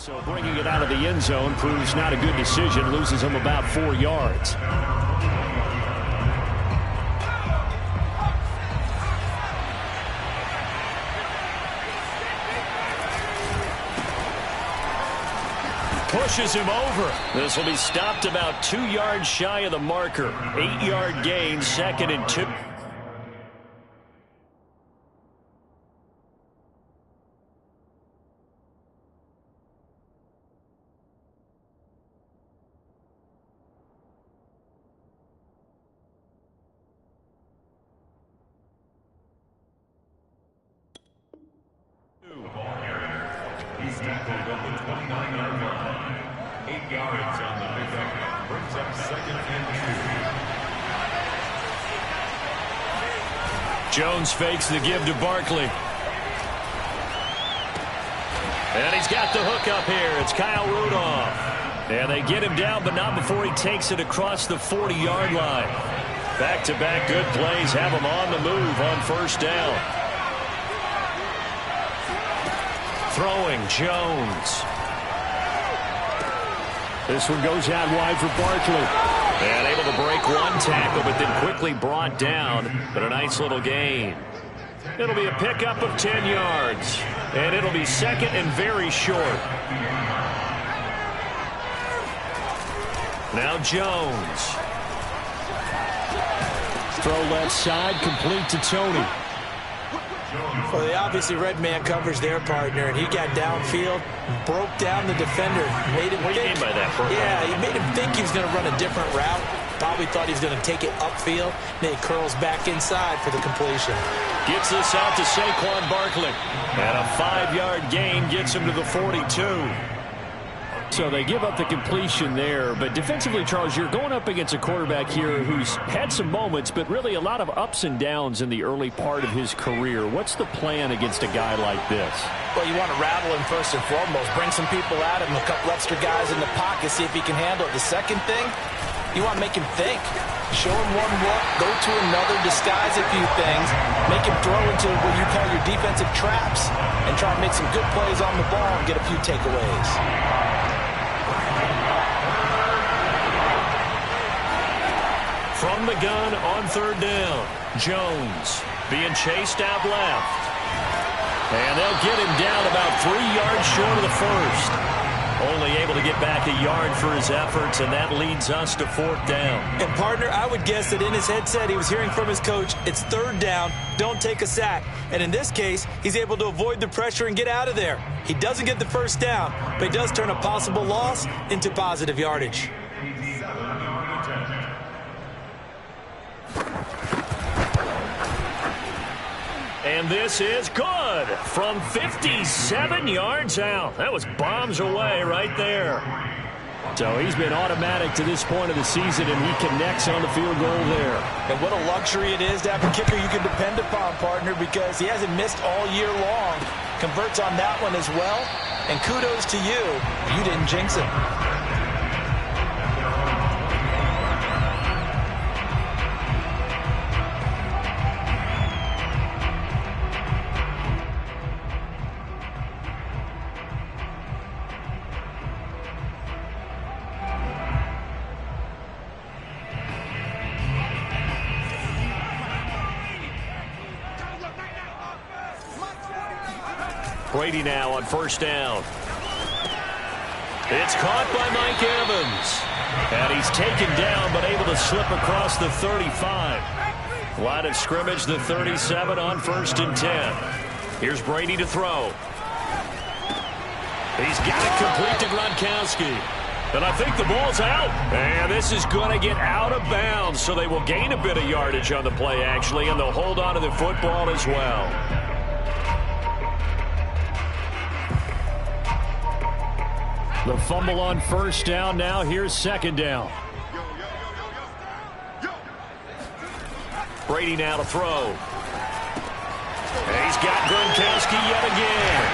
So bringing it out of the end zone proves not a good decision. Loses him about 4 yards. Pushes him over. This will be stopped about 2 yards shy of the marker. 8-yard gain, 2nd and 2. He's tackled on the 29-yard line. 8 yards on the pickup. Brings up 2nd and 2. Jones fakes the give to Barkley. And he's got the hook up here. It's Kyle Rudolph. And they get him down, but not before he takes it across the 40-yard line. Back-to-back good plays have him on the move on 1st down. Throwing, Jones. This one goes out wide for Barkley. And able to break one tackle, but then quickly brought down. But a nice little gain. It'll be a pickup of 10 yards. And it'll be 2nd and very short. Now Jones. Throw left side, complete to Tony. Well, they obviously read man coverage their partner, and he got downfield, broke down the defender, made him What do you mean by that? Yeah, he made him think he was going to run a different route. Probably thought he was going to take it upfield. Then he curls back inside for the completion. Gets this out to Saquon Barkley. And a 5-yard gain gets him to the 42. So they give up the completion there. But defensively, Charles, you're going up against a quarterback here who's had some moments, but really a lot of ups and downs in the early part of his career. What's the plan against a guy like this? Well, you want to rattle him first and foremost. Bring some people at him, a couple extra guys in the pocket, see if he can handle it. The second thing, you want to make him think. Show him one look, go to another, disguise a few things, make him throw into what you call your defensive traps, and try to make some good plays on the ball and get a few takeaways. From the gun on 3rd down, Jones being chased out left. And they'll get him down about 3 yards short of the first. Only able to get back a yard for his efforts, and that leads us to 4th down. And, partner, I would guess that in his headset he was hearing from his coach, it's 3rd down, don't take a sack. And in this case, he's able to avoid the pressure and get out of there. He doesn't get the 1st down, but he does turn a possible loss into positive yardage. And this is good from 57 yards out. That was bombs away right there. So he's been automatic to this point of the season, and he connects on the field goal there. And what a luxury it is to have a kicker you can depend upon, partner, because he hasn't missed all year long. Converts on that one as well. And kudos to you. You didn't jinx him. Brady now on 1st down. It's caught by Mike Evans. And he's taken down, but able to slip across the 35. Line of scrimmage, the 37 on 1st and 10. Here's Brady to throw. He's got it complete to Gronkowski. And I think the ball's out. And this is going to get out of bounds, so they will gain a bit of yardage on the play, actually, and they'll hold on to the football as well. The fumble on 1st down. Now here's 2nd down. Brady now to throw. And he's got Gronkowski yet again.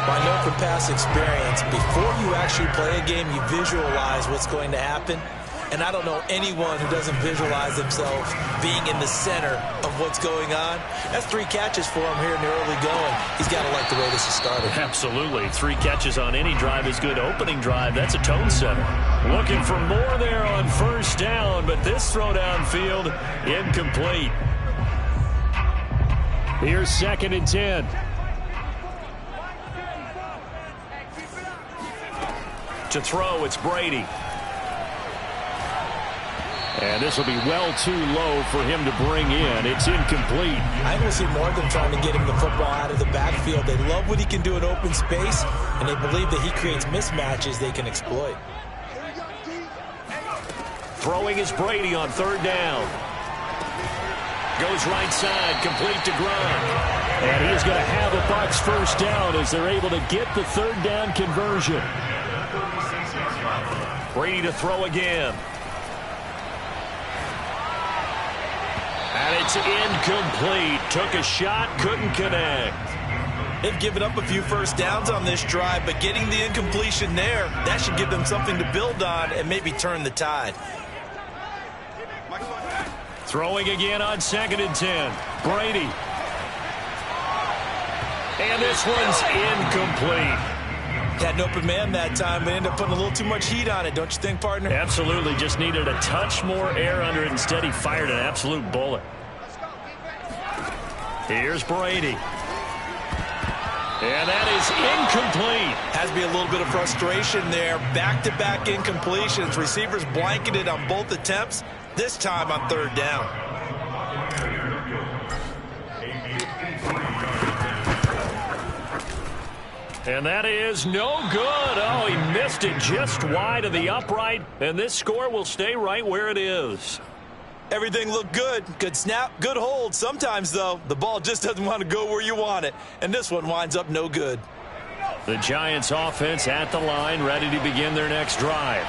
Well, I know from past experience, before you actually play a game, you visualize what's going to happen. And I don't know anyone who doesn't visualize themselves being in the center of what's going on. That's 3 catches for him here in the early going. He's got to like the way this is started. Absolutely. 3 catches on any drive is good. Opening drive, that's a tone setter. Looking for more there on first down, but this throw downfield incomplete. Here's 2nd and 10. To throw, it's Brady. And this will be well too low for him to bring in. It's incomplete. I will see more of them trying to get him the football out of the backfield. They love what he can do in open space, and they believe that he creates mismatches they can exploit. Throwing is Brady on 3rd down. Goes right side, complete to Gronk. And he is going to have a Bucs first down as they're able to get the 3rd down conversion. Brady to throw again. And it's incomplete. Took a shot, couldn't connect. They've given up a few first downs on this drive, but getting the incompletion there, that should give them something to build on and maybe turn the tide. Throwing again on 2nd and 10. Brady. And this one's incomplete. Had an open man that time, but ended up putting a little too much heat on it, don't you think, partner? Absolutely. Just needed a touch more air under it. Instead, he fired an absolute bullet. Here's Brady. And that is incomplete. Has to be a little bit of frustration there. Back-to-back incompletions. Receivers blanketed on both attempts, this time on 3rd down. And that is no good. Oh, he missed it just wide of the upright, and this score will stay right where it is. Everything looked good. Good snap, good hold. Sometimes, though, the ball just doesn't want to go where you want it, and this one winds up no good. The Giants offense at the line, ready to begin their next drive.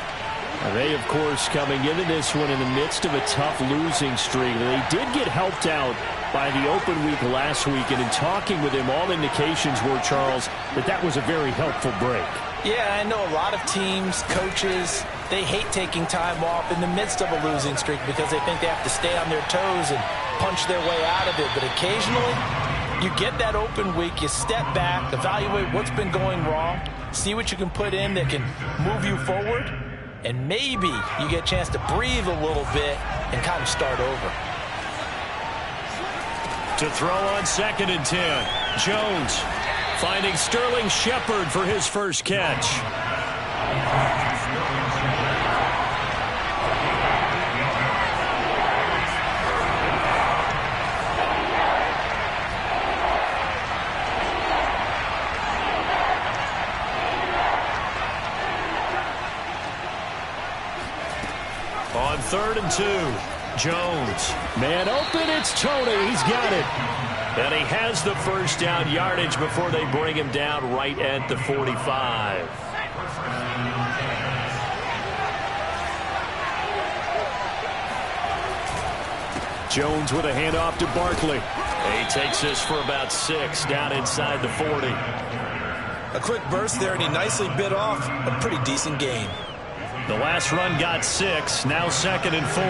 They, of course, coming into this one in the midst of a tough losing streak. They did get helped out by the open week last week, and in talking with him, all indications were, Charles, that was a very helpful break. Yeah, I know a lot of teams, coaches, they hate taking time off in the midst of a losing streak because they think they have to stay on their toes and punch their way out of it. But occasionally, you get that open week, you step back, evaluate what's been going wrong, see what you can put in that can move you forward, and maybe you get a chance to breathe a little bit and kind of start over. To throw on 2nd and 10. Jones finding Sterling Shepard for his first catch. On 3rd and 2. Jones. Man open, it's Tony. He's got it. And he has the first down yardage before they bring him down right at the 45. Jones with a handoff to Barkley. He takes this for about 6 down inside the 40. A quick burst there, and he nicely bit off a pretty decent gain. The last run got 6. Now 2nd and 4.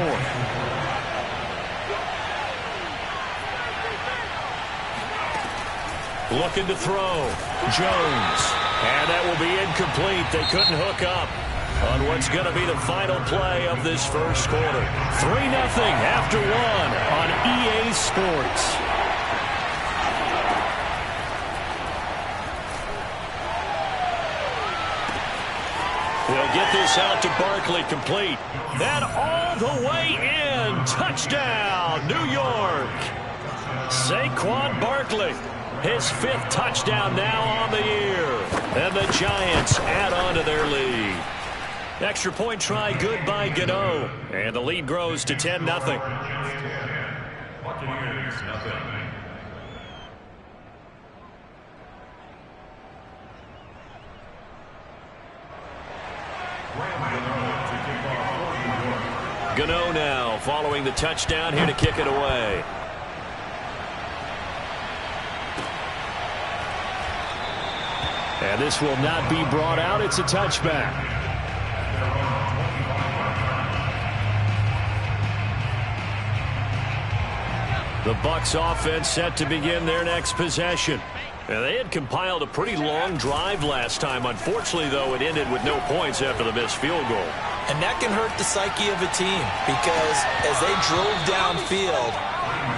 Looking to throw. Jones. And that will be incomplete. They couldn't hook up on what's going to be the final play of this first quarter. 3-0 after 1 on EA Sports. He'll get this out to Barkley, complete. And all the way in. Touchdown, New York. Saquon Barkley. His 5th touchdown now on the year. And the Giants add on to their lead. Extra point try good by Gano. And the lead grows to 10-0. Buccaneers, nothing. Gano now following the touchdown here to kick it away. And this will not be brought out. It's a touchback. The Bucs offense set to begin their next possession. And they had compiled a pretty long drive last time. Unfortunately, though, it ended with no points after the missed field goal. And that can hurt the psyche of a team because as they drove downfield,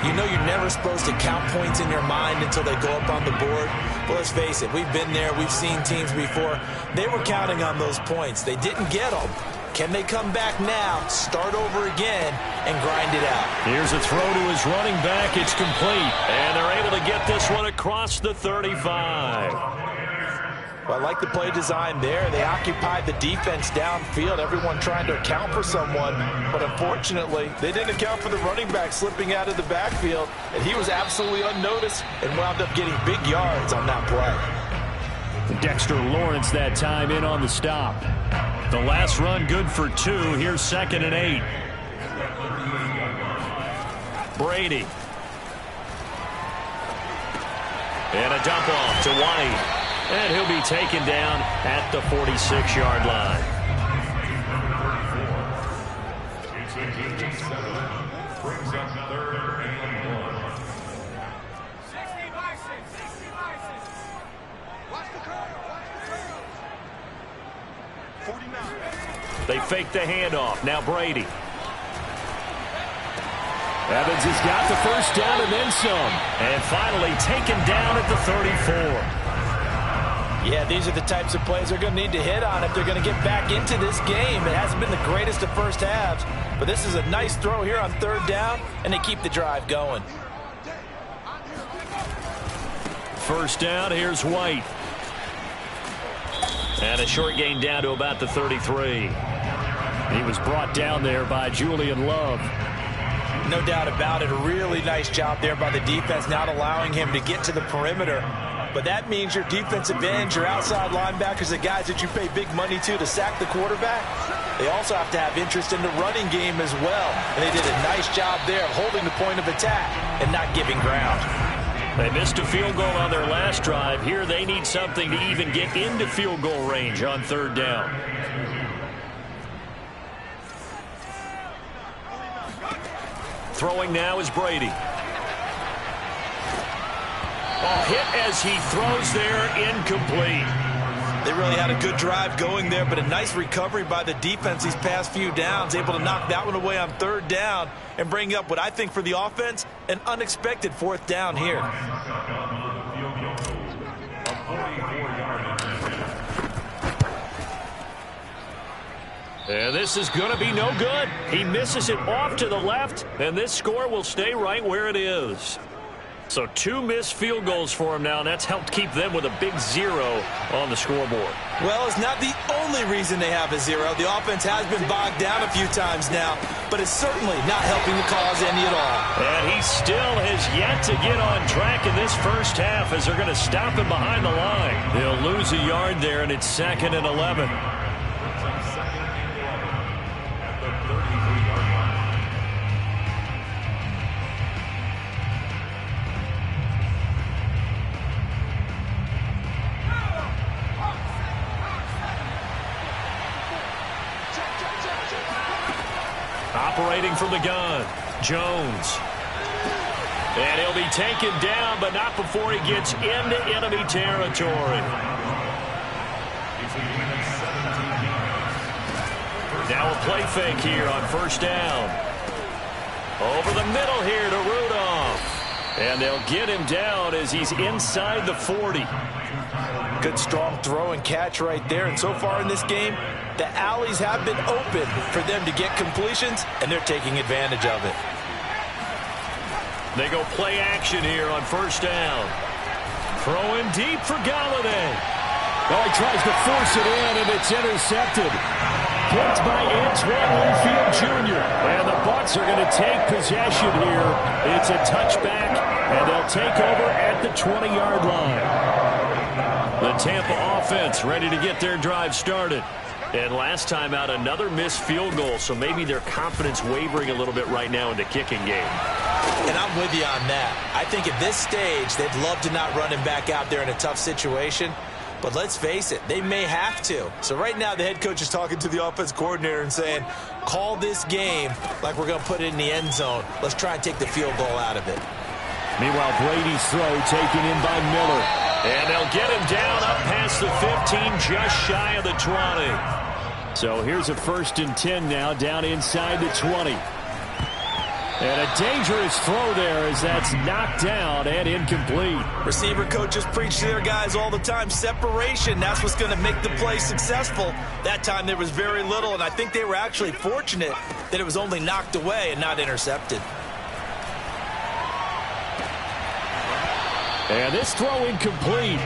you know you're never supposed to count points in your mind until they go up on the board. But let's face it, we've been there. We've seen teams before. They were counting on those points. They didn't get them. Can they come back now, start over again, and grind it out? Here's a throw to his running back. It's complete. And they're able to get this one across the 35. Well, I like the play design there. They occupied the defense downfield, everyone trying to account for someone. But unfortunately, they didn't account for the running back slipping out of the backfield. And he was absolutely unnoticed and wound up getting big yards on that play. Dexter Lawrence that time in on the stop. The last run good for 2. Here's 2nd and 8. Brady. And a dump off to White. And he'll be taken down at the 46-yard line. Brings up 3rd and 1. They fake the handoff. Now Brady. Evans has got the first down and then some. And finally taken down at the 34. Yeah, these are the types of plays they're going to need to hit on if they're going to get back into this game. It hasn't been the greatest of first halves, but this is a nice throw here on 3rd down, and they keep the drive going. First down, here's White. And a short gain down to about the 33. He was brought down there by Julian Love. No doubt about it. A really nice job there by the defense, not allowing him to get to the perimeter. But that means your defensive ends, your outside linebackers, the guys that you pay big money to sack the quarterback, they also have to have interest in the running game as well. And they did a nice job there of holding the point of attack and not giving ground. They missed a field goal on their last drive. Here they need something to even get into field goal range on 3rd down. Throwing now is Brady. Hit as he throws there, incomplete. They really had a good drive going there, but a nice recovery by the defense these past few downs, able to knock that one away on 3rd down and bring up what I think for the offense, an unexpected 4th down here. And this is going to be no good. He misses it off to the left, and this score will stay right where it is. So 2 missed field goals for him now, and that's helped keep them with a big 0 on the scoreboard. Well, it's not the only reason they have a 0. The offense has been bogged down a few times now, but it's certainly not helping the cause any at all. And he still has yet to get on track in this first half as they're going to stop him behind the line. They'll lose a yard there, and it's 2nd and 11. Operating from the gun, Jones. And he'll be taken down, but not before he gets into enemy territory. Now a play fake here on 1st down. Over the middle here to Rudolph. And they'll get him down as he's inside the 40. Good strong throw and catch right there. And so far in this game, the alleys have been open for them to get completions, and they're taking advantage of it. They go play action here on 1st down. Throwing deep for Galladay. Oh, he tries to force it in, and it's intercepted. Picked by Antoine Winfield Jr. And the Bucs are going to take possession here. It's a touchback, and they'll take over at the 20-yard line. The Tampa offense ready to get their drive started. And last time out, another missed field goal, so maybe their confidence wavering a little bit right now in the kicking game. And I'm with you on that. I think at this stage, they'd love to not run him back out there in a tough situation. But let's face it, they may have to. So right now the head coach is talking to the offense coordinator and saying, call this game like we're going to put it in the end zone. Let's try and take the field goal out of it. Meanwhile, Brady's throw taken in by Miller. And they'll get him down up past the 15, just shy of the 20. So here's a 1st and 10 now, down inside the 20. And a dangerous throw there as that's knocked down and incomplete. Receiver coaches preach to their guys all the time. Separation, that's what's going to make the play successful. That time there was very little, and I think they were actually fortunate that it was only knocked away and not intercepted. And this throw incomplete.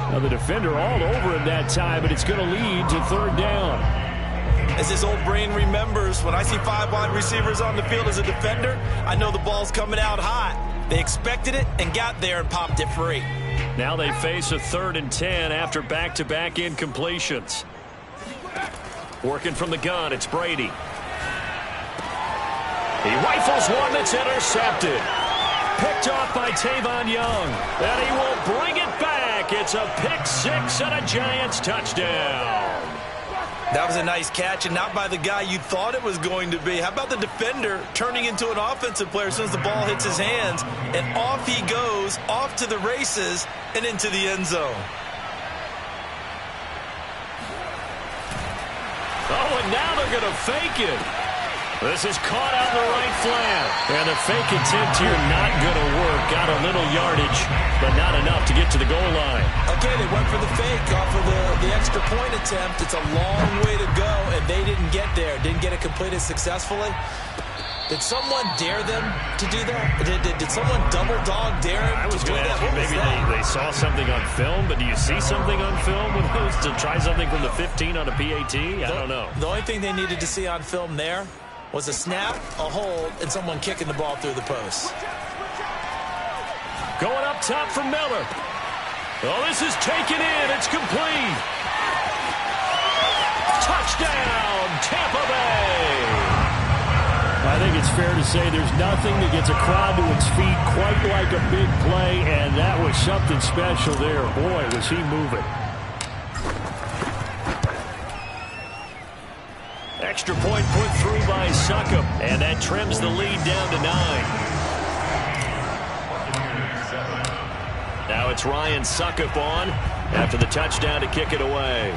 Now the defender all over him that time, but it's going to lead to 3rd down. As his old brain remembers, when I see 5 wide receivers on the field as a defender, I know the ball's coming out hot. They expected it and got there and popped it free. Now they face a 3rd and 10 after back-to-back incompletions. Working from the gun, it's Brady. He rifles one that's intercepted. Picked off by Tavon Young. And he will bring it back. It's a pick 6 and a Giants touchdown. That was a nice catch, and not by the guy you thought it was going to be. How about the defender turning into an offensive player as soon as the ball hits his hands, and off he goes, off to the races, and into the end zone. Oh, and now they're going to fake it. This is caught out in the right flat. And the fake attempt here not going to work. Got a little yardage, but not enough to get to the goal line. Okay, they went for the fake off of the extra point attempt. It's a long way to go, and they didn't get there. Didn't get it completed successfully. Did someone dare them to do that? Did someone double dog dare them? I was going to ask you, maybe they saw something on film, but do you see something on film with those to try something from the 15 on a PAT? I don't know. The only thing they needed to see on film there was a snap, a hold, and someone kicking the ball through the post. Going up top for Miller. Oh, this is taken in. It's complete. Touchdown, Tampa Bay. I think it's fair to say there's nothing that gets a crowd to its feet quite like a big play, and that was something special there. Boy, was he moving. Extra point put through by Succop, and that trims the lead down to 9. Now it's Ryan Succop on after the touchdown to kick it away.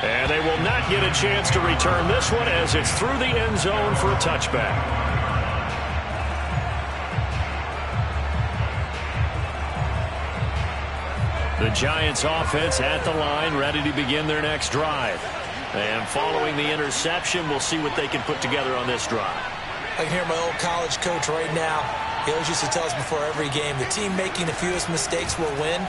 And they will not get a chance to return this one as it's through the end zone for a touchback. The Giants offense at the line, ready to begin their next drive. And following the interception, we'll see what they can put together on this drive. I can hear my old college coach right now. He always used to tell us before every game, the team making the fewest mistakes will win.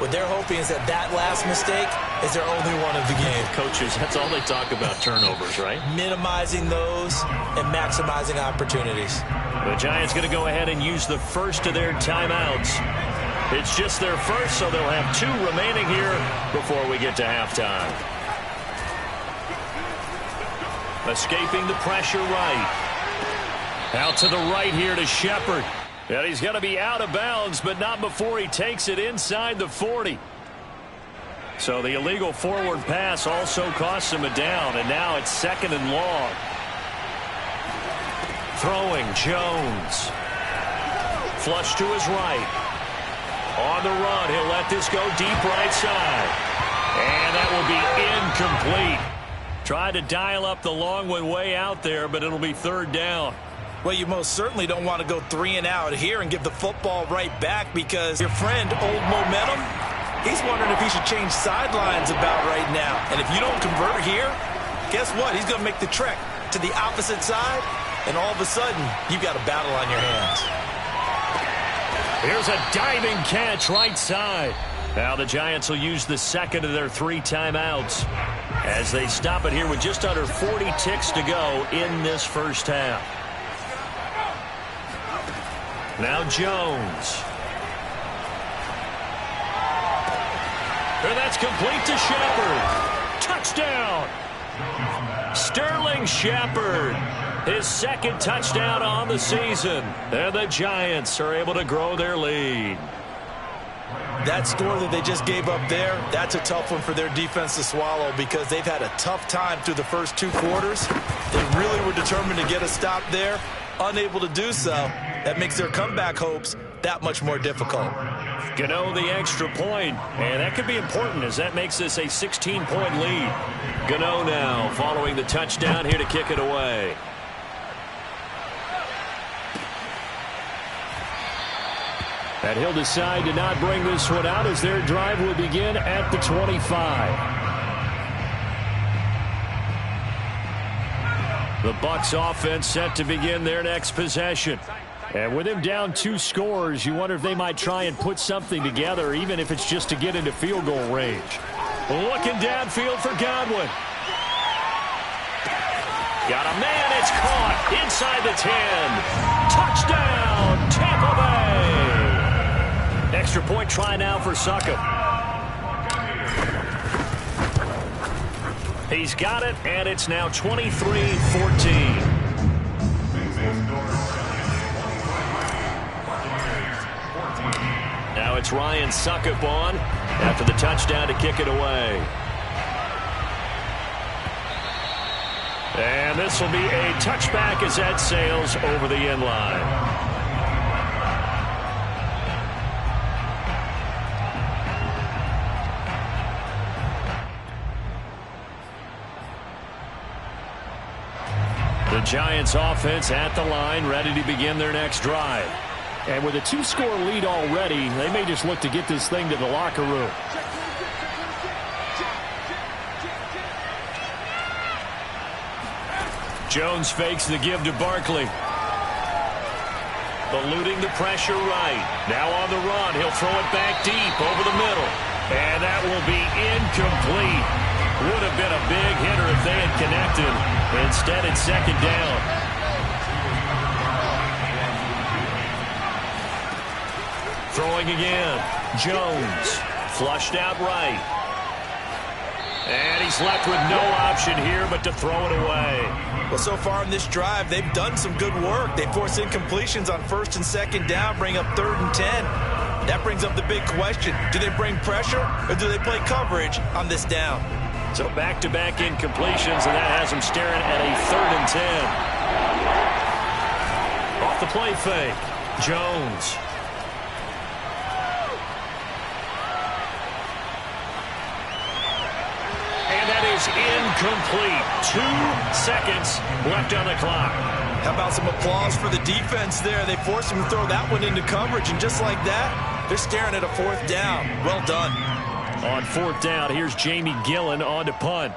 What they're hoping is that last mistake is their only one of the game. Coaches, that's all they talk about, turnovers, right? Minimizing those and maximizing opportunities. The Giants going to go ahead and use the first of their timeouts. It's just their first, so they'll have 2 remaining here before we get to halftime. Escaping the pressure right. Out to the right here to Shepard. And he's going to be out of bounds, but not before he takes it inside the 40. So the illegal forward pass also costs him a down, and now it's 2nd and long. Throwing Jones. Flush to his right. On the run, he'll let this go deep right side. And that will be incomplete. Tried to dial up the long one way out there, but it'll be 3rd down. Well, you most certainly don't want to go 3 and out here and give the football right back because your friend, Old Momentum, he's wondering if he should change sidelines about right now. And if you don't convert here, guess what? He's going to make the trek to the opposite side, and all of a sudden, you've got a battle on your hands. Here's a diving catch right side. Now the Giants will use the 2nd of their 3 timeouts as they stop it here with just under 40 ticks to go in this first half. Now Jones. And that's complete to Shepard. Touchdown. Sterling Shepard. His 2nd touchdown on the season. And the Giants are able to grow their lead. that score that they just gave up there, that's a tough one for their defense to swallow because they've had a tough time through the first 2 quarters. They really were determined to get a stop there, unable to do so. That makes their comeback hopes that much more difficult. Gano the extra point, and that could be important as that makes this a 16-point lead. Gano now following the touchdown here to kick it away. And he'll decide to not bring this one out as their drive will begin at the 25. The Bucs offense set to begin their next possession. And with him down 2 scores, you wonder if they might try and put something together, even if it's just to get into field goal range. Looking downfield for Godwin. Got a man, it's caught inside the 10. Touchdown, Tampa Bay. Extra point try now for Succop. He's got it, and it's now 23-14. Now it's Ryan Succop on after the touchdown to kick it away. And this will be a touchback as that sails over the end line. The Giants offense at the line, ready to begin their next drive. And with a 2-score lead already, they may just look to get this thing to the locker room. Jones fakes the give to Barkley. Eluding the pressure right. Now on the run, he'll throw it back deep over the middle. And that will be incomplete. Would have been a big hitter if they had connected. Instead, it's second down. Throwing again. Jones. Flushed out right. And he's left with no option here but to throw it away. Well, so far in this drive, they've done some good work. They force incompletions on 1st and 2nd down, bring up 3rd and 10. That brings up the big question. Do they bring pressure or do they play coverage on this down? So back-to-back incompletions, and that has them staring at a 3rd and 10. Off the play fake. Jones. And that is incomplete. 2 seconds left on the clock. How about some applause for the defense there? They forced him to throw that one into coverage, and just like that, they're staring at a 4th down. Well done. On 4th down, here's Jamie Gillen on to punt.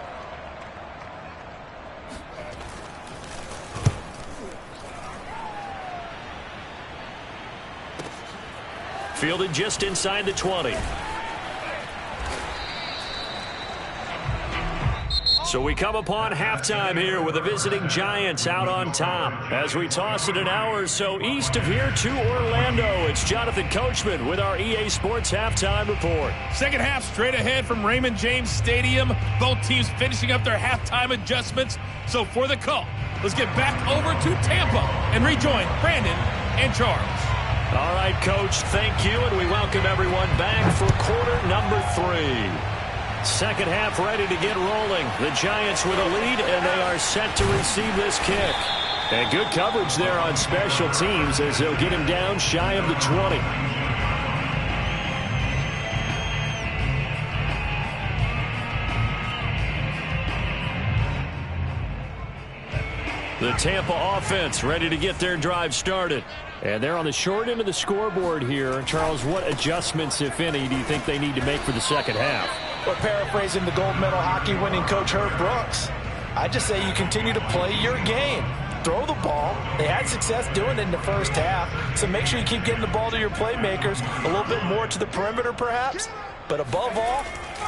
Fielded just inside the 20. So we come upon halftime here with the visiting Giants out on top. As we toss it an hour or so east of here to Orlando, it's Jonathan Coachman with our EA Sports Halftime Report. Second half straight ahead from Raymond James Stadium. Both teams finishing up their halftime adjustments. So for the call, let's get back over to Tampa and rejoin Brandon and Charles. All right, Coach, thank you, and we welcome everyone back for quarter number 3. Second half ready to get rolling. The Giants with a lead, and they are set to receive this kick. And good coverage there on special teams as they'll get him down shy of the 20. The Tampa offense ready to get their drive started. And they're on the short end of the scoreboard here. Charles, what adjustments, if any, do you think they need to make for the second half? Well, paraphrasing the gold medal hockey winning coach Herb Brooks, I just say you continue to play your game. Throw the ball. They had success doing it in the first half, so make sure you keep getting the ball to your playmakers, a little bit more to the perimeter perhaps, but above all,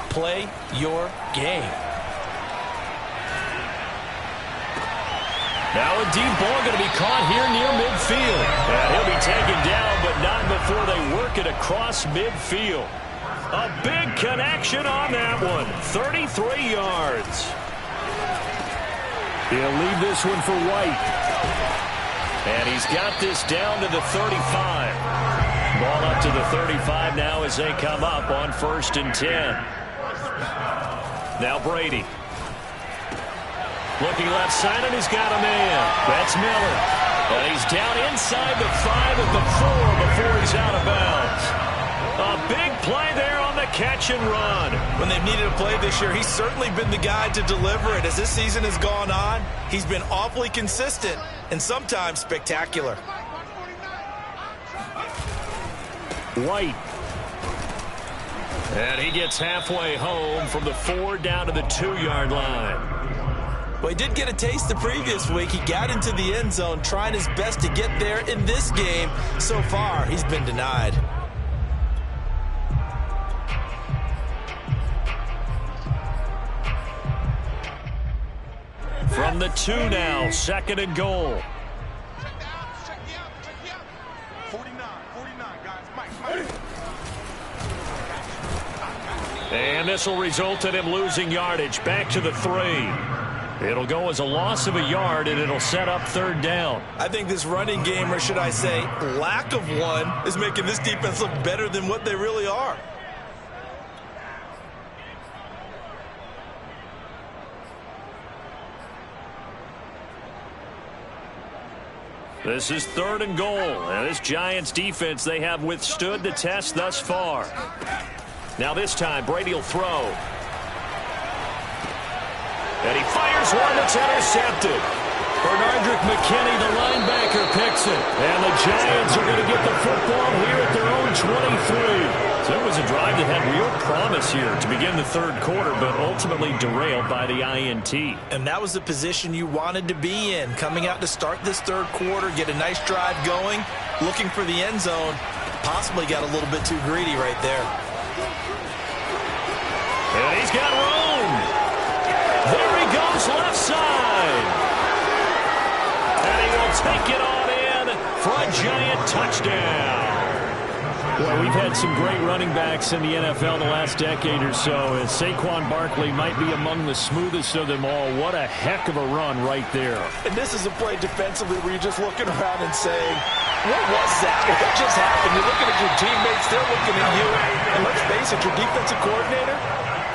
play your game. Now a deep ball going to be caught here near midfield. And he'll be taken down, but not before they work it across midfield. A big connection on that one. 33 yards. He'll leave this one for White. And he's got this down to the 35. Ball up to the 35 now as they come up on 1st and 10. Now Brady. Looking left side, and he's got a man. That's Miller. And he's down inside the 5 at the 4 before he's out of bounds. A big play there on the catch and run. When they've needed a play this year, he's certainly been the guy to deliver it. As this season has gone on, he's been awfully consistent and sometimes spectacular. White. And he gets halfway home from the 4 down to the 2-yard line. Well, he did get a taste the previous week. He got into the end zone trying his best to get there in this game. So far, he's been denied. From the 2 now, 2nd and goal. 49, guys. Mike. And this will result in him losing yardage. Back to the 3. It'll go as a loss of a yard, and it'll set up 3rd down. I think this running game, or should I say lack of one, is making this defense look better than what they really are. This is 3rd and goal. And this Giants defense, they have withstood the test thus far. Now this time, Brady will throw. And he fires one that's intercepted. Bernardrick McKinney, the linebacker, picks it. And the Giants are going to get the football here at their own 23. So it was a drive that had real promise here to begin the 3rd quarter, but ultimately derailed by the INT. And that was the position you wanted to be in. Coming out to start this 3rd quarter, get a nice drive going, looking for the end zone. Possibly got a little bit too greedy right there. And he's got room. There he goes left side. And he will take it on in for a Giant touchdown. Well, we've had some great running backs in the NFL the last decade or so, and Saquon Barkley might be among the smoothest of them all. What a heck of a run right there. And this is a play defensively where you're just looking around and saying, what was that? What just happened? You're looking at your teammates, they're looking at you. And let's face it, your defensive coordinator,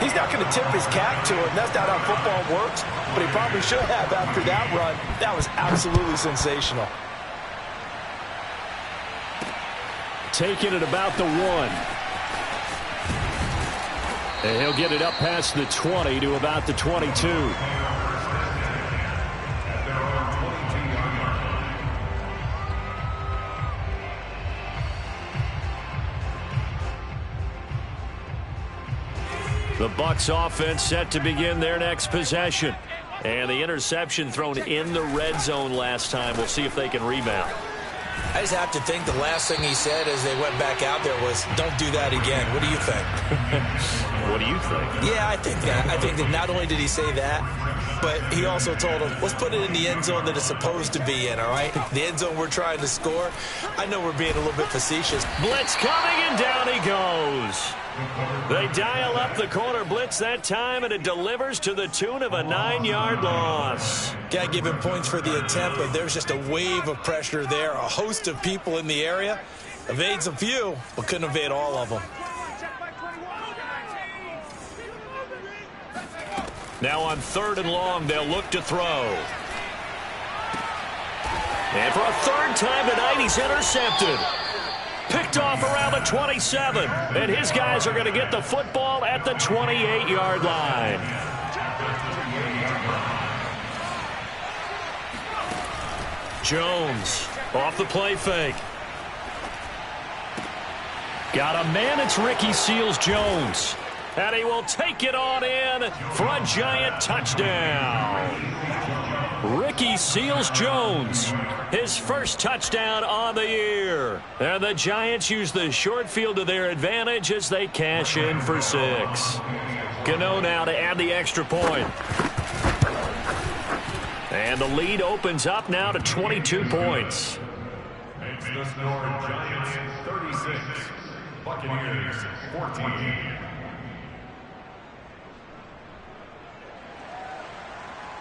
he's not going to tip his cap to it. That's not how football works, but he probably should have after that run. That was absolutely sensational. Taking it about the 1. And he'll get it up past the 20 to about the 22. The Bucs offense set to begin their next possession. And the interception thrown in the red zone last time. We'll see if they can rebound. I just have to think the last thing he said as they went back out there was, don't do that again. What do you think? What do you think? Yeah, I think that. I think that not only did he say that, but he also told him, let's put it in the end zone that it's supposed to be in, all right? The end zone we're trying to score. I know we're being a little bit facetious. Blitz coming, and down he goes. They dial up the corner blitz that time, and it delivers to the tune of a 9-yard loss. Can't give him points for the attempt, but there's just a wave of pressure there. A host of people in the area. Evades a few, but couldn't evade all of them. Now on 3rd and long, they'll look to throw. And for a 3rd time tonight, he's intercepted. Picked off around the 27. And his guys are going to get the football at the 28-yard line. Jones off the play fake. Got a man, it's Ricky Seals-Jones. And he will take it on in for a Giant touchdown. Ricky Seals-Jones, his first touchdown on the year. And the Giants use the short field to their advantage as they cash in for 6. Gano now to add the extra point. And the lead opens up now to 22 points. Makes the score Giants 36, Buccaneers 14.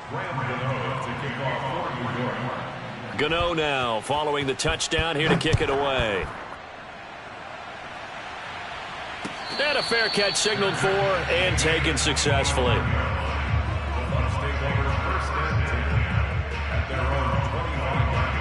Graham Gano to kick off for New York. Gano now following the touchdown here to kick it away. And a fair catch signaled for and taken successfully. Bucs take over first and 10 at their own 25-yard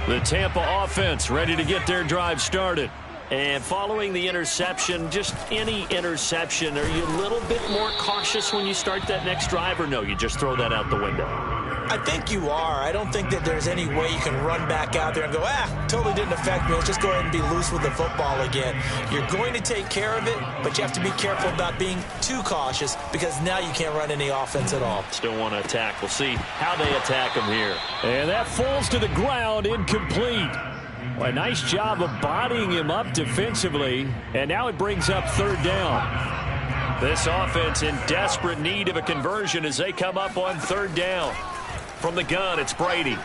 line. The Tampa offense ready to get their drive started. And following the interception, just any interception, are you a little bit more cautious when you start that next drive, or no, you just throw that out the window? I think you are. I don't think that there's any way you can run back out there and go, totally didn't affect me. Let's just go ahead and be loose with the football again. You're going to take care of it, but you have to be careful about being too cautious because now you can't run any offense at all. Still want to attack. We'll see how they attack them here. And that falls to the ground, incomplete. Well, a nice job of bodying him up defensively, and now it brings up third down. This offense in desperate need of a conversion as they come up on third down. From the gun, it's Brady.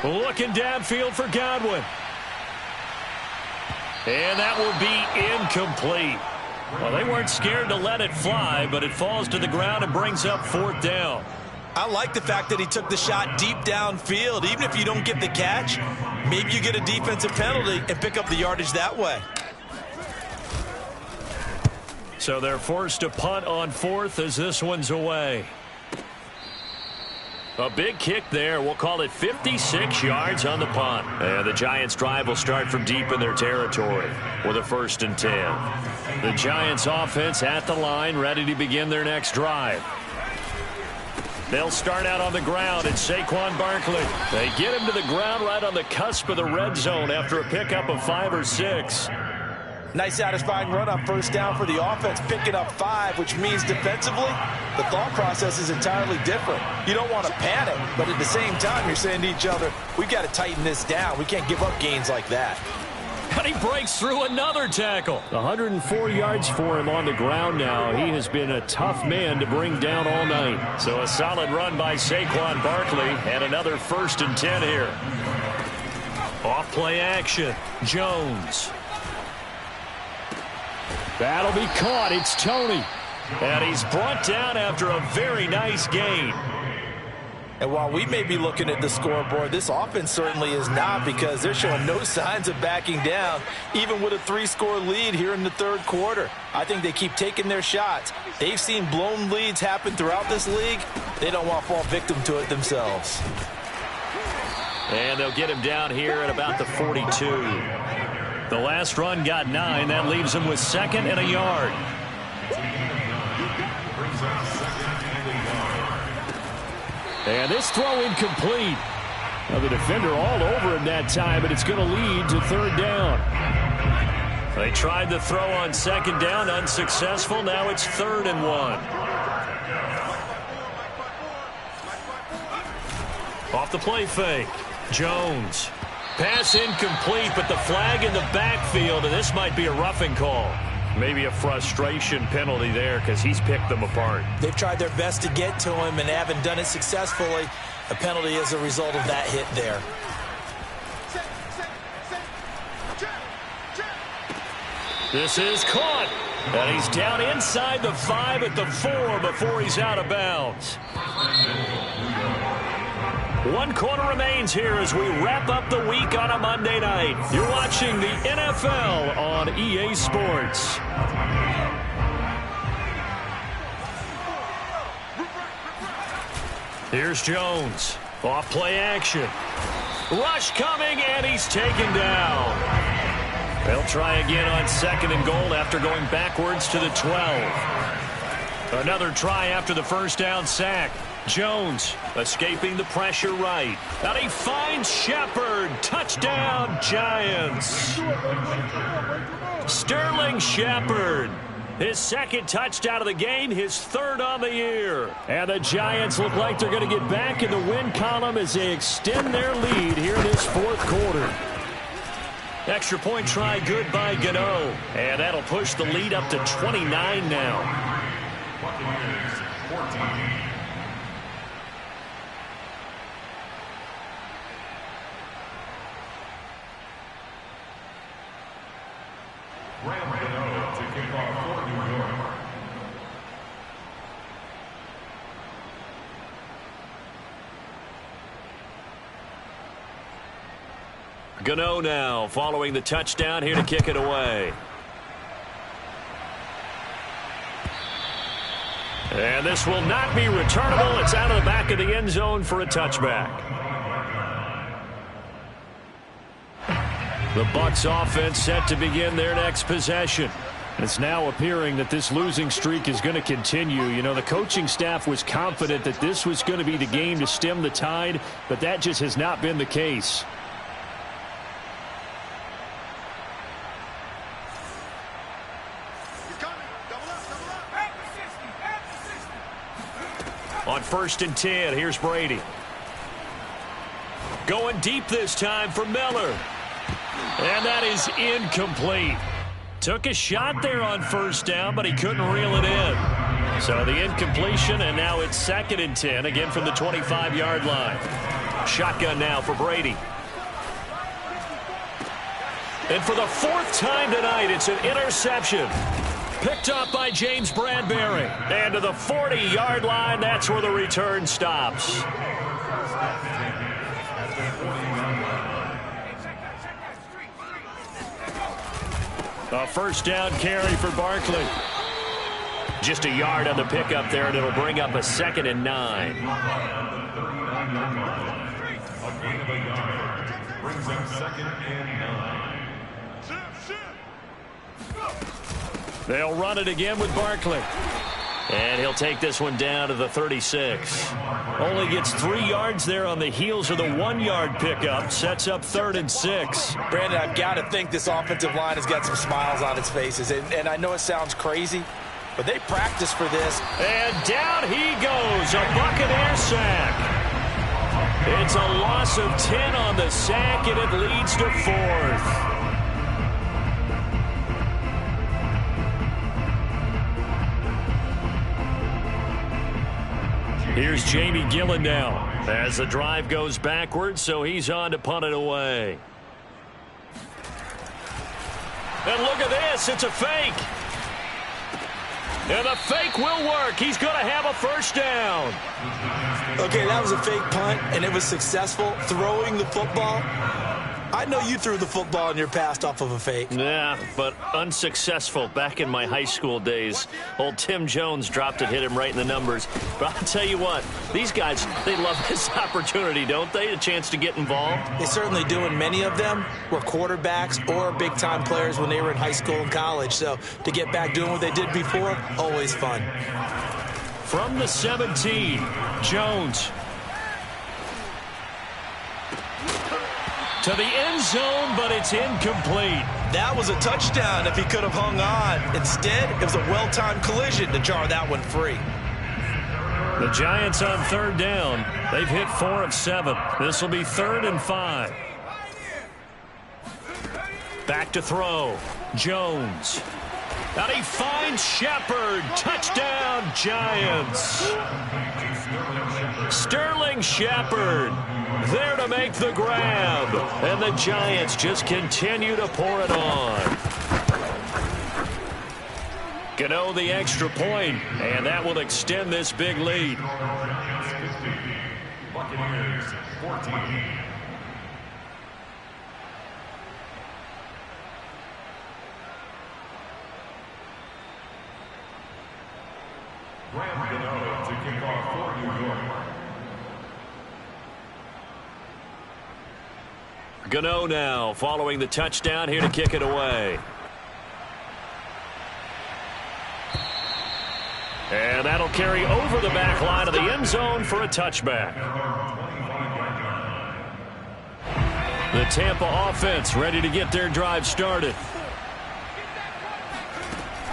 Looking downfield for Godwin. And that will be incomplete. Well, they weren't scared to let it fly, but it falls to the ground and brings up fourth down. I like the fact that he took the shot deep downfield. Even if you don't get the catch, maybe you get a defensive penalty and pick up the yardage that way. So they're forced to punt on fourth as this one's away. A big kick there. We'll call it 56 yards on the punt. And the Giants' drive will start from deep in their territory with a 1st and 10. The Giants' offense at the line, ready to begin their next drive. They'll start out on the ground at Saquon Barkley. They get him to the ground right on the cusp of the red zone after a pickup of 5 or 6. Nice satisfying run on first down for the offense, picking up 5, which means defensively, the thought process is entirely different. You don't want to panic, but at the same time, you're saying to each other, we've got to tighten this down. We can't give up gains like that. And he breaks through another tackle. 104 yards for him on the ground now. He has been a tough man to bring down all night. So a solid run by Saquon Barkley and another 1st and 10 here. Off play action. Jones. That'll be caught. It's Tony. And he's brought down after a very nice gain. And while we may be looking at the scoreboard, this offense certainly is not, because they're showing no signs of backing down, even with a 3-score lead here in the third quarter. I think they keep taking their shots. They've seen blown leads happen throughout this league. They don't want to fall victim to it themselves. And they'll get him down here at about the 42. The last run got 9. That leaves them with 2nd and a yard. And this throw incomplete. Now the defender all over him that time, but it's going to lead to third down. They tried the throw on 2nd down, unsuccessful. Now it's 3rd and 1. Off the play fake. Jones. Pass incomplete, but the flag in the backfield, and this might be a roughing call. Maybe a frustration penalty there because he's picked them apart. They've tried their best to get to him and haven't done it successfully. A penalty is a result of that hit there. This is caught. And he's down inside the 5 at the 4 before he's out of bounds. 1 quarter remains here as we wrap up the week on a Monday night. You're watching the NFL on EA Sports. Here's Jones. Off play action. Rush coming, and he's taken down. They'll try again on 2nd and goal after going backwards to the 12. Another try after the 1st down sack. Jones escaping the pressure right. And he finds Shepard. Touchdown, Giants. Sterling Shepard. His 2nd touchdown of the game, his 3rd on the year. And the Giants look like they're going to get back in the win column as they extend their lead here in this 4th quarter. Extra point try good by Gano. And that'll push the lead up to 29 now. Buccaneers 14. Graham Gano to kick off for New York. Gano now following the touchdown here to kick it away. And this will not be returnable. It's out of the back of the end zone for a touchback. The Bucs offense set to begin their next possession. It's now appearing that this losing streak is going to continue. You know, the coaching staff was confident that this was going to be the game to stem the tide, but that just has not been the case. On 1st and 10, here's Brady. Going deep this time for Miller. And that is incomplete. Took a shot there on 1st down, but he couldn't reel it in. So the incompletion, and now it's 2nd and 10, again from the 25-yard line. Shotgun now for Brady. And for the 4th time tonight, it's an interception. Picked up by James Bradbury. And to the 40-yard line, that's where the return stops. A 1st down carry for Barkley. Just a yard on the pickup there, and it'll bring up a 2nd and 9. Brings up 2nd and 9. They'll run it again with Barkley. And he'll take this one down to the 36. Only gets 3 yards there on the heels of the 1-yard pickup. Sets up 3rd and 6. Brandon, I've got to think this offensive line has got some smiles on its faces. And I know it sounds crazy, but they practice for this. And down he goes. A Buccaneer sack. It's a loss of 10 on the sack, and it leads to 4th. Here's Jamie Gillen now as the drive goes backwards, so he's on to punt it away. And look at this. It's a fake. And the fake will work. He's going to have a 1st down. Okay, that was a fake punt, and it was successful throwing the football. I know you threw the football in your past off of a fake. Yeah, but unsuccessful back in my high school days. Old Tim Jones dropped it, hit him right in the numbers. But I'll tell you what, these guys, they love this opportunity, don't they? A chance to get involved. They certainly do, and many of them were quarterbacks or big-time players when they were in high school and college. So to get back doing what they did before, always fun. From the 17, Jones. To the end zone, but it's incomplete. That was a touchdown if he could have hung on. Instead, it was a well-timed collision to jar that one free. The Giants on 3rd down. They've hit 4 of 7. This will be 3rd and 5. Back to throw. Jones. And he finds Shepard. Touchdown, Giants. Sterling Shepard there to make the grab. And the Giants just continue to pour it on. Gano the extra point, and that will extend this big lead. Buccaneers 14. Graham Gano to kick off for New York. Gano now following the touchdown, here to kick it away. And that'll carry over the back line of the end zone for a touchback. The Tampa offense ready to get their drive started.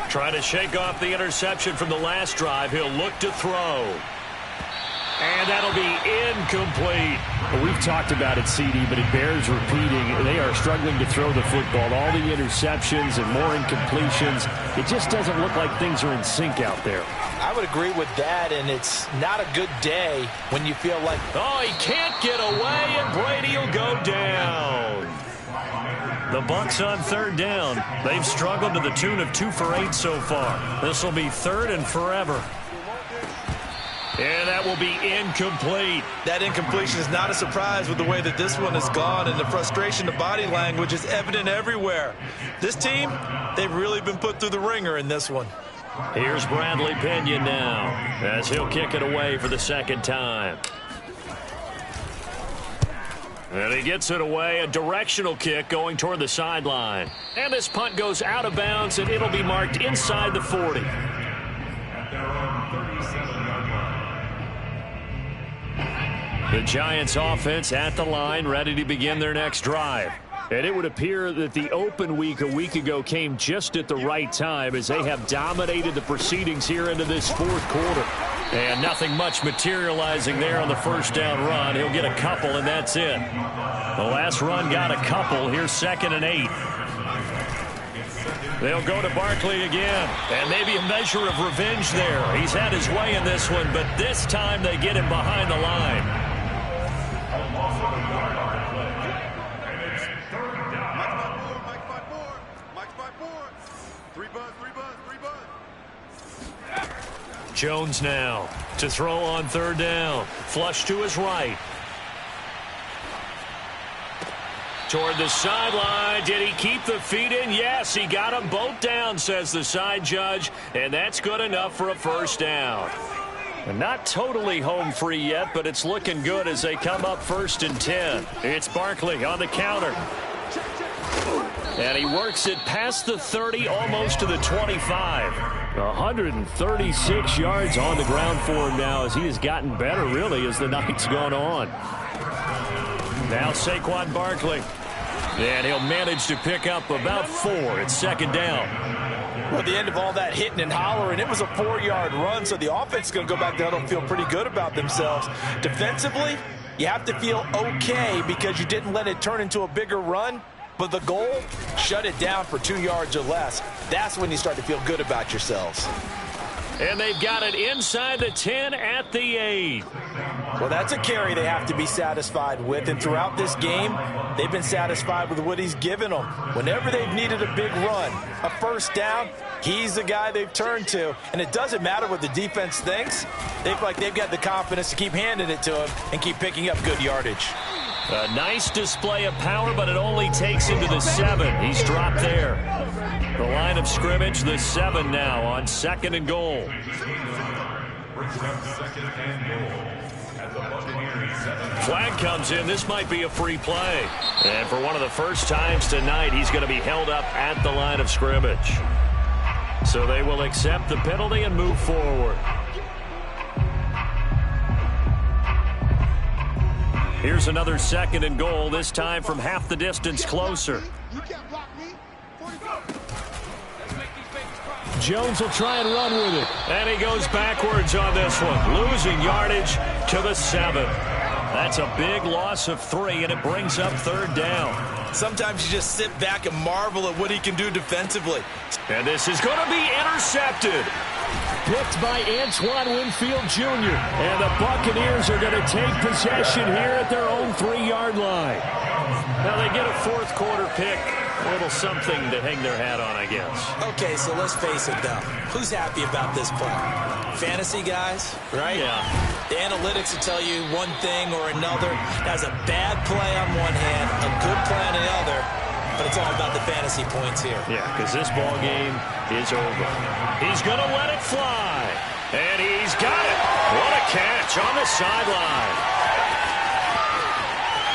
Trying to shake off the interception from the last drive. He'll look to throw. And that'll be incomplete. Well, we've talked about it, CD, but it bears repeating. They are struggling to throw the football. All the interceptions and more incompletions. It just doesn't look like things are in sync out there. I would agree with that, and it's not a good day when you feel like... Oh, he can't get away, and Brady will go down. The Bucs on 3rd down. They've struggled to the tune of 2 for 8 so far. This will be 3rd and forever. And that will be incomplete. That incompletion is not a surprise with the way that this one has gone, and the frustration, the body language is evident everywhere. This team, they've really been put through the ringer in this one. Here's Bradley Pinion now as he'll kick it away for the second time. And he gets it away, a directional kick going toward the sideline. And this punt goes out of bounds, and it'll be marked inside the 40. The Giants offense at the line, ready to begin their next drive. And it would appear that the open week a week ago came just at the right time as they have dominated the proceedings here into this fourth quarter. And nothing much materializing there on the first down run. He'll get a couple, and that's it. The last run got a couple. Here's 2nd and 8. They'll go to Barkley again. And maybe a measure of revenge there. He's had his way in this one, but this time they get him behind the line. Jones now to throw on 3rd down. Flush to his right. Toward the sideline. Did he keep the feet in? Yes, he got them both down, says the side judge. And that's good enough for a first down. And not totally home free yet, but it's looking good as they come up 1st and 10. It's Barkley on the counter. And he works it past the 30, almost to the 25. 136 yards on the ground for him now as he has gotten better, really, as the night's gone on. Now Saquon Barkley. And he'll manage to pick up about 4. It's 2nd down. Well, at the end of all that hitting and hollering, it was a 4-yard run, so the offense is going to go back down and feel pretty good about themselves. Defensively, you have to feel okay because you didn't let it turn into a bigger run. But the goal, shut it down for 2 yards or less. That's when you start to feel good about yourselves. And they've got it inside the 10 at the 8. Well, that's a carry they have to be satisfied with. And throughout this game, they've been satisfied with what he's given them. Whenever they've needed a big run, a first down, he's the guy they've turned to. And it doesn't matter what the defense thinks. They feel like they've got the confidence to keep handing it to him and keep picking up good yardage. A nice display of power, but it only takes him to the 7. He's dropped there. The line of scrimmage, the 7 now on 2nd and goal. Flag comes in. This might be a free play. And for one of the first times tonight, he's going to be held up at the line of scrimmage. So they will accept the penalty and move forward. Here's another 2nd and goal, this time from half the distance closer. Jones will try and run with it. And he goes backwards on this one, losing yardage to the 7. That's a big loss of 3, and it brings up 3rd down. Sometimes you just sit back and marvel at what he can do defensively. And this is going to be intercepted. Picked by Antoine Winfield Jr. And the Buccaneers are going to take possession here at their own 3-yard line. Now they get a 4th quarter pick. A little something to hang their hat on, I guess. Okay, so let's face it, though. Who's happy about this play? Fantasy guys, right? Yeah. The analytics will tell you one thing or another. That's a bad play on one hand, a good play on the other. But it's all about the fantasy points here. Yeah, because this ball game is over. He's going to let it fly. And he's got it. What a catch on the sideline.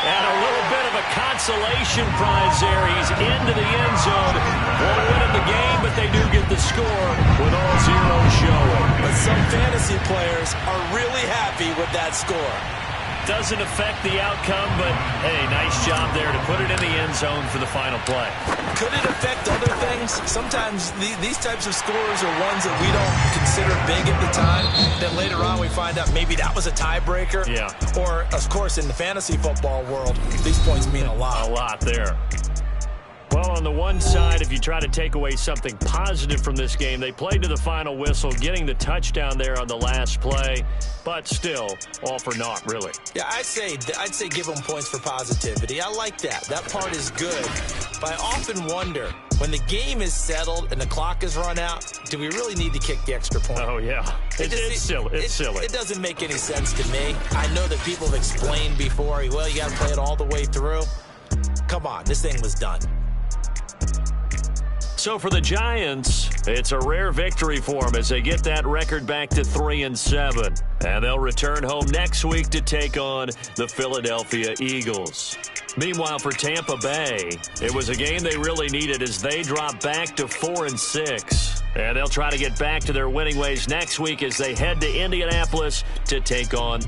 And a little bit of a consolation prize there. He's into the end zone. Won't win in the game, but they do get the score with all zeros showing. But some fantasy players are really happy with that score. Doesn't affect the outcome, but, hey, nice job there to put it in the end zone for the final play. Could it affect other things? Sometimes these types of scores are ones that we don't consider big at the time. Then later on we find out maybe that was a tiebreaker. Yeah. Or, of course, in the fantasy football world, these points mean a lot. A lot there. Well, on the one side, if you try to take away something positive from this game, they played to the final whistle, getting the touchdown there on the last play, but still, all for naught, really. Yeah, I'd say give them points for positivity. I like that. That part is good. But I often wonder, when the game is settled and the clock is run out, do we really need to kick the extra point? Oh, yeah. It's silly. It's silly. It doesn't make any sense to me. I know that people have explained before, well, you got to play it all the way through. Come on, this thing was done. So for the Giants, it's a rare victory for them as they get that record back to 3-7. And they'll return home next week to take on the Philadelphia Eagles. Meanwhile, for Tampa Bay, it was a game they really needed as they drop back to 4-6. And they'll try to get back to their winning ways next week as they head to Indianapolis to take on